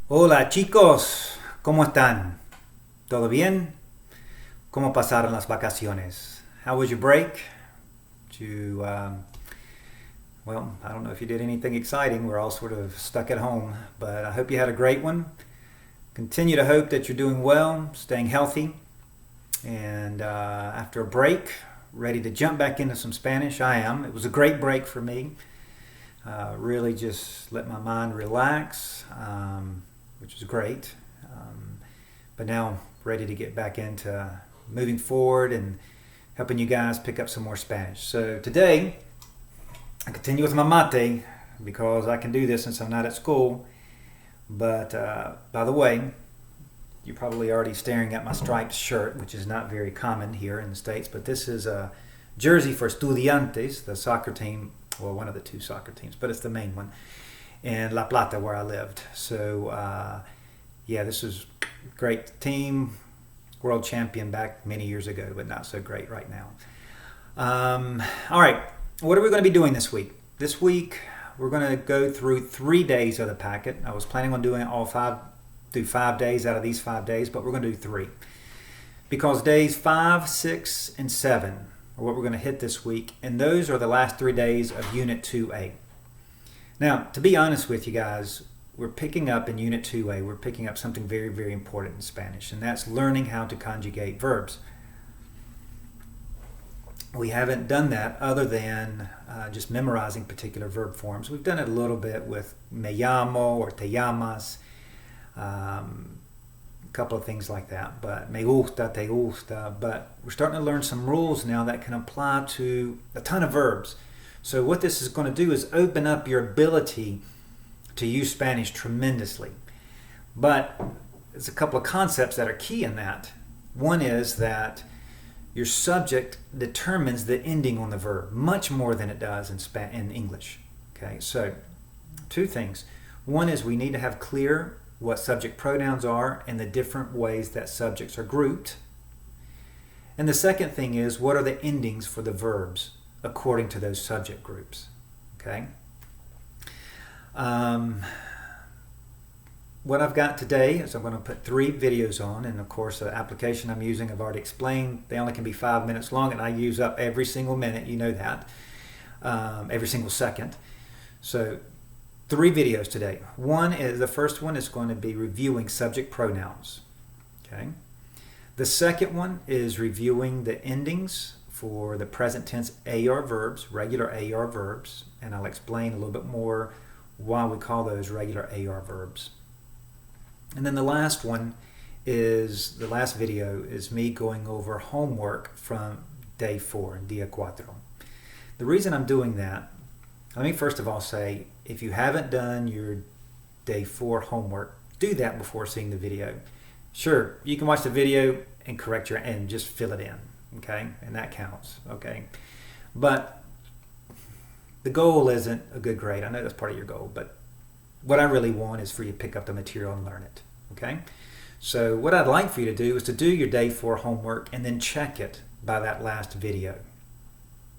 Hola chicos, ¿cómo están? ¿Todo bien? ¿Cómo pasaron las vacaciones? How was your break? Did you, well, I don't know if you did anything exciting. We're all sort of stuck at home, but I hope you had a great one. Continue to hope that you're doing well, staying healthy, and after a break, ready to jump back into some Spanish. I am. It was a great break for me. Really just let my mind relax, which is great. But now ready to get back into moving forward and helping you guys pick up some more Spanish. So today I continue with my mate because I can do this since I'm not at school. But by the way, you're probably already staring at my striped shirt, which is not very common here in the States. But this is a jersey for Estudiantes, the soccer team, well, one of the two soccer teams, but it's the main one, in La Plata where I lived. So yeah, this is a great team, world champion back many years ago, but not so great right now. All right, what are we going to be doing this week? This week we're going to go through 3 days of the packet. I was planning on doing all five, do 5 days out of these 5 days, but we're going to do 3 because days 5, 6, and 7 are what we're going to hit this week, and those are the last 3 days of Unit 2A. Now, to be honest with you guys, we're picking up in Unit 2A, we're picking up something very, very important in Spanish, and that's learning how to conjugate verbs. We haven't done that other than just memorizing particular verb forms. We've done it a little bit with me llamo or te llamas, a couple of things like that, but me gusta, te gusta, but we're starting to learn some rules now that can apply to a ton of verbs. So what this is going to do is open up your ability to use Spanish tremendously. But there's a couple of concepts that are key in that. One is that your subject determines the ending on the verb much more than it does in English. Okay, so 2 things. One is we need to have clear what subject pronouns are and the different ways that subjects are grouped. And the second thing is, what are the endings for the verbs according to those subject groups? Okay. What I've got today is I'm going to put 3 videos on, and of course the application I'm using I've already explained. They only can be 5 minutes long, and I use up every single minute, you know that, every single second. So 3 videos today. The first one is going to be reviewing subject pronouns. Okay. The second one is reviewing the endings for the present tense AR verbs, regular AR verbs, and I'll explain a little bit more why we call those regular AR verbs. And then the last video is me going over homework from day 4, dia cuatro. The reason I'm doing that, let me first of all say, if you haven't done your day 4 homework, do that before seeing the video. Sure, you can watch the video and correct and just fill it in, okay? And that counts, okay? But the goal isn't a good grade. I know that's part of your goal, but what I really want is for you to pick up the material and learn it, okay? So what I'd like for you to do is to do your day 4 homework and then check it by that last video.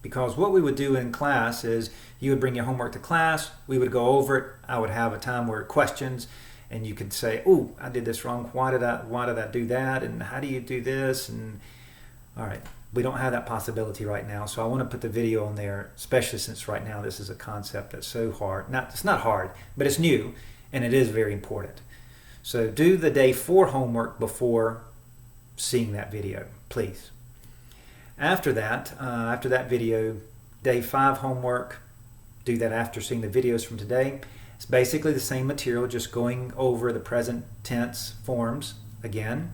Because what we would do in class is you would bring your homework to class, we would go over it, I would have a time where questions, and you could say, "Oh, I did this wrong. Why did I do that? And how do you do this?" And all right, we don't have that possibility right now, so I want to put the video on there, especially since right now this is a concept that's so hard. It's not hard, but it's new, and it is very important. So do the day 4 homework before seeing that video, please. After that video, day 5 homework, do that after seeing the videos from today. It's basically the same material, just going over the present tense forms again.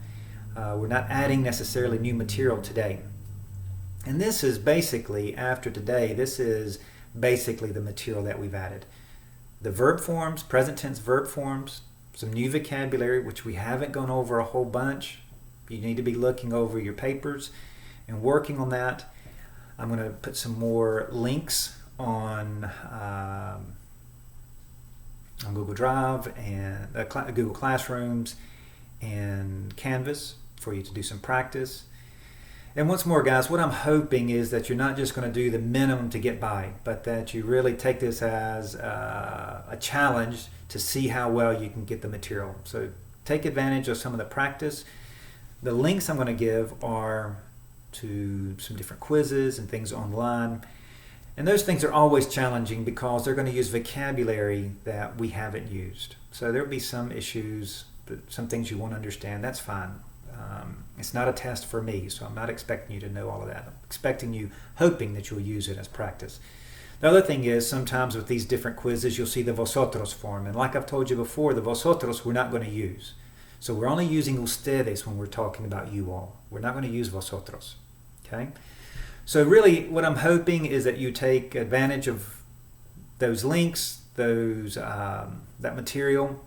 We're not adding necessarily new material today. And this is basically, after today, this is basically the material that we've added. The verb forms, present tense verb forms, some new vocabulary, which we haven't gone over a whole bunch. You need to be looking over your papers and working on that. I'm going to put some more links on Google Drive and Google Classrooms and Canvas for you to do some practice. And once more, guys, what I'm hoping is that you're not just going to do the minimum to get by, but that you really take this as a challenge to see how well you can get the material. So take advantage of some of the practice. The links I'm going to give are to some different quizzes and things online. And those things are always challenging because they're going to use vocabulary that we haven't used. So there'll be some issues, but some things you won't understand. That's fine. It's not a test for me, so I'm not expecting you to know all of that. I'm expecting you, hoping that you'll use it as practice. The other thing is, sometimes with these different quizzes, you'll see the vosotros form. And like I've told you before, the vosotros we're not going to use. So we're only using ustedes when we're talking about you all. We're not going to use vosotros. Okay? So really, what I'm hoping is that you take advantage of those links, that material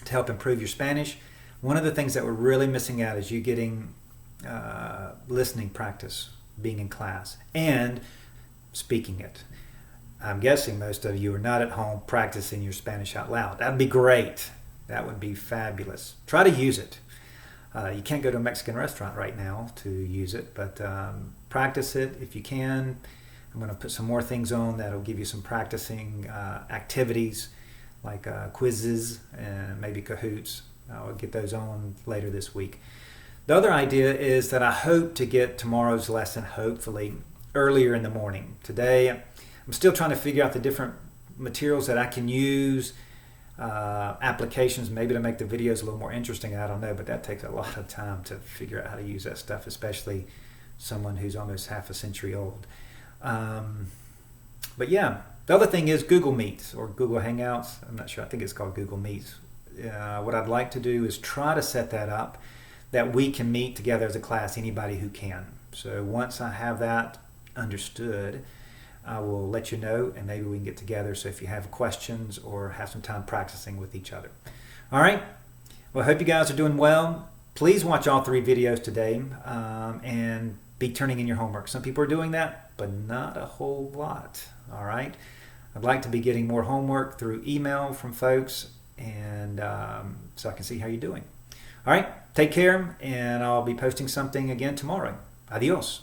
to help improve your Spanish. One of the things that we're really missing out is you getting listening practice, being in class, and speaking it. I'm guessing most of you are not at home practicing your Spanish out loud. That'd be great. That would be fabulous. Try to use it. You can't go to a Mexican restaurant right now to use it, but practice it if you can. I'm going to put some more things on that'll give you some practicing activities like quizzes and maybe Kahoots. I'll get those on later this week. The other idea is that I hope to get tomorrow's lesson, hopefully, earlier in the morning. Today, I'm still trying to figure out the different materials that I can use, applications maybe to make the videos a little more interesting. I don't know, but that takes a lot of time to figure out how to use that stuff, especially someone who's almost half a century old. But yeah, the other thing is Google Meets or Google Hangouts. I'm not sure. I think it's called Google Meets. What I'd like to do is try to set that up that we can meet together as a class, anybody who can. So once I have that understood, I will let you know and maybe we can get together. So if you have questions or have some time practicing with each other. All right. Well, I hope you guys are doing well. Please watch all 3 videos today and be turning in your homework. Some people are doing that, but not a whole lot. All right. I'd like to be getting more homework through email from folks, and so I can see how you're doing. All right, take care, and I'll be posting something again tomorrow. Adios.